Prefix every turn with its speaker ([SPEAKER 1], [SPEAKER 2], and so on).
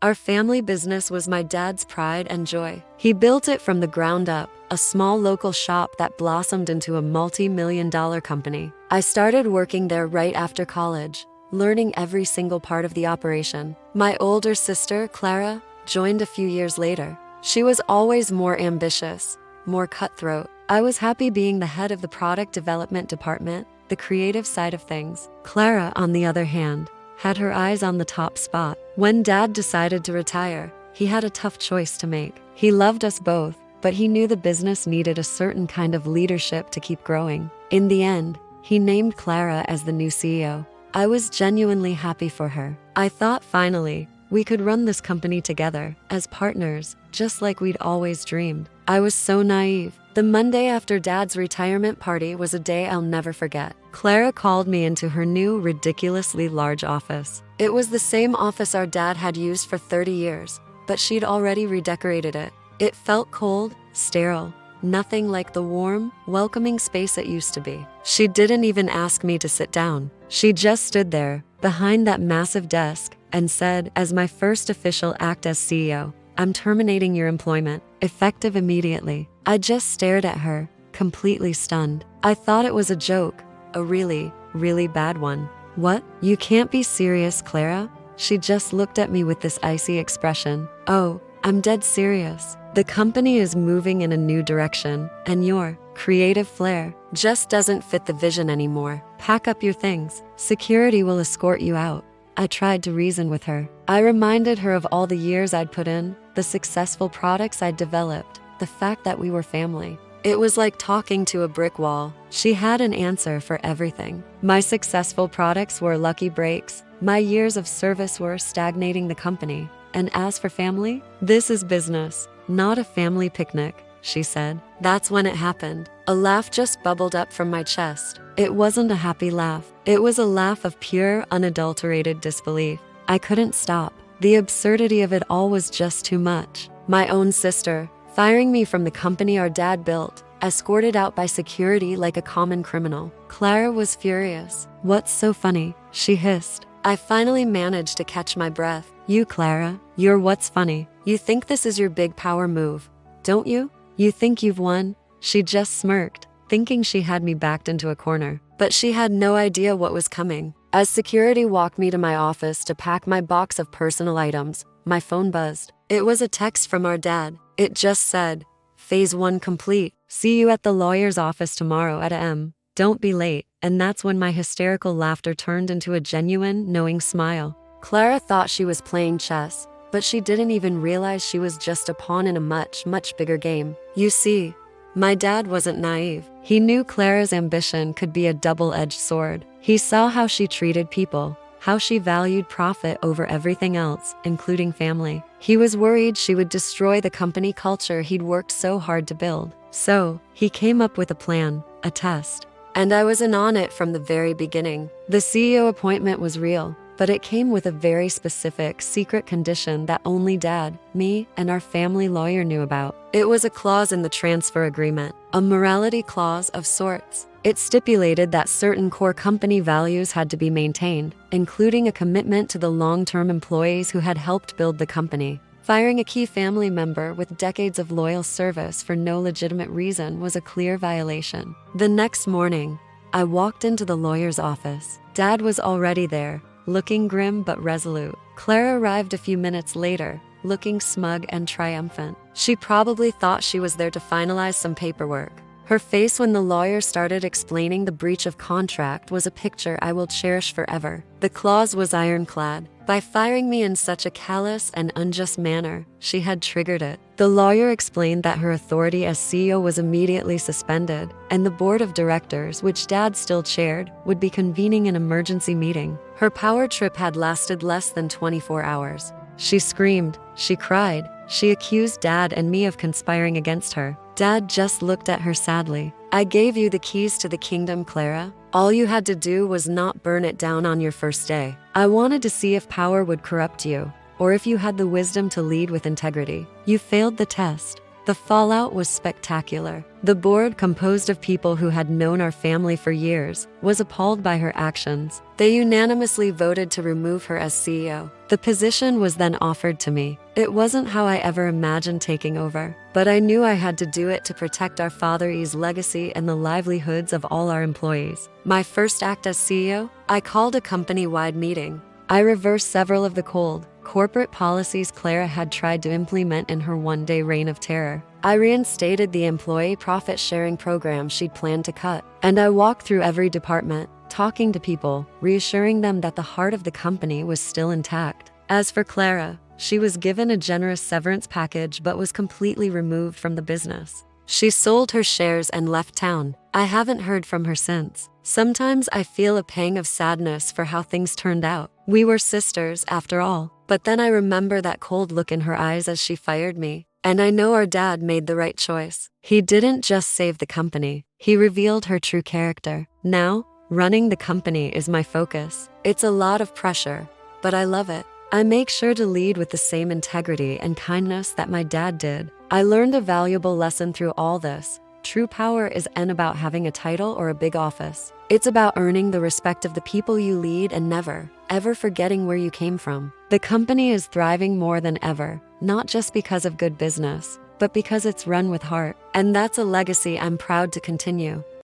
[SPEAKER 1] Our family business was my dad's pride and joy. He built it from the ground up, a small local shop that blossomed into a multi-million-dollar company. I started working there right after college, learning every single part of the operation. My older sister, Clara, joined a few years later. She was always more ambitious, more cutthroat. I was happy being the head of the product development department, the creative side of things. Clara, on the other hand, had her eyes on the top spot. When Dad decided to retire, he had a tough choice to make. He loved us both, but he knew the business needed a certain kind of leadership to keep growing. In the end, he named Clara as the new CEO. I was genuinely happy for her. I thought finally, we could run this company together, as partners, just like we'd always dreamed. I was so naive. The Monday after Dad's retirement party was a day I'll never forget. Clara called me into her new, ridiculously large office. It was the same office our dad had used for 30 years, but she'd already redecorated it. It felt cold, sterile, nothing like the warm, welcoming space it used to be. She didn't even ask me to sit down. She just stood there, behind that massive desk, and said, as my first official act as CEO, "I'm terminating your employment, effective immediately." I just stared at her, completely stunned. I thought it was a joke, a really, really bad one. "What? You can't be serious, Clara?" She just looked at me with this icy expression. "Oh, I'm dead serious. The company is moving in a new direction, and your creative flair just doesn't fit the vision anymore. Pack up your things. Security will escort you out." I tried to reason with her. I reminded her of all the years I'd put in, the successful products I'd developed, the fact that we were family. It was like talking to a brick wall. She had an answer for everything. My successful products were lucky breaks. My years of service were stagnating the company. And as for family, this is business, not a family picnic, she said. That's when it happened. A laugh just bubbled up from my chest. It wasn't a happy laugh. It was a laugh of pure, unadulterated disbelief. I couldn't stop. The absurdity of it all was just too much. My own sister, firing me from the company our dad built, escorted out by security like a common criminal. Clara was furious. "What's so funny?" she hissed. I finally managed to catch my breath. "You, Clara, you're what's funny. You think this is your big power move, don't you? You think you've won?" She just smirked, thinking she had me backed into a corner. But she had no idea what was coming. As security walked me to my office to pack my box of personal items, my phone buzzed. It was a text from our dad. It just said, "Phase 1 complete. See you at the lawyer's office tomorrow at m. Don't be late." And that's when my hysterical laughter turned into a genuine, knowing smile. Clara thought she was playing chess, but she didn't even realize she was just a pawn in a much, much bigger game. You see, my dad wasn't naive. He knew Clara's ambition could be a double-edged sword. He saw how she treated people, how she valued profit over everything else, including family. He was worried she would destroy the company culture he'd worked so hard to build. So, he came up with a plan, a test. And I was in on it from the very beginning. The CEO appointment was real, but it came with a very specific, secret condition that only Dad, me, and our family lawyer knew about. It was a clause in the transfer agreement, a morality clause of sorts. It stipulated that certain core company values had to be maintained, including a commitment to the long-term employees who had helped build the company. Firing a key family member with decades of loyal service for no legitimate reason was a clear violation. The next morning, I walked into the lawyer's office. Dad was already there, looking grim but resolute. Clara arrived a few minutes later, looking smug and triumphant. She probably thought she was there to finalize some paperwork. Her face when the lawyer started explaining the breach of contract was a picture I will cherish forever. The clause was ironclad. By firing me in such a callous and unjust manner, she had triggered it. The lawyer explained that her authority as CEO was immediately suspended, and the board of directors, which Dad still chaired, would be convening an emergency meeting. Her power trip had lasted less than 24 hours. She screamed, she cried, she accused Dad and me of conspiring against her. Dad just looked at her sadly. "I gave you the keys to the kingdom, Clara. All you had to do was not burn it down on your first day. I wanted to see if power would corrupt you, or if you had the wisdom to lead with integrity. You failed the test. The fallout was spectacular. The board, composed of people who had known our family for years, was appalled by her actions. They unanimously voted to remove her as CEO. The position was then offered to me. It wasn't how I ever imagined taking over, but I knew I had to do it to protect our father's legacy and the livelihoods of all our employees. My first act as CEO, I called a company-wide meeting. I reversed several of the cold, corporate policies Clara had tried to implement in her one-day reign of terror. I reinstated the employee profit-sharing program she'd planned to cut, and I walked through every department, talking to people, reassuring them that the heart of the company was still intact. As for Clara, she was given a generous severance package but was completely removed from the business. She sold her shares and left town. I haven't heard from her since. Sometimes I feel a pang of sadness for how things turned out. We were sisters, after all. But then I remember that cold look in her eyes as she fired me. And I know our dad made the right choice. He didn't just save the company. He revealed her true character. Now, running the company is my focus. It's a lot of pressure, but I love it. I make sure to lead with the same integrity and kindness that my dad did. I learned a valuable lesson through all this. True power isn't about having a title or a big office. It's about earning the respect of the people you lead and never, ever forgetting where you came from. The company is thriving more than ever, not just because of good business, but because it's run with heart. And that's a legacy I'm proud to continue.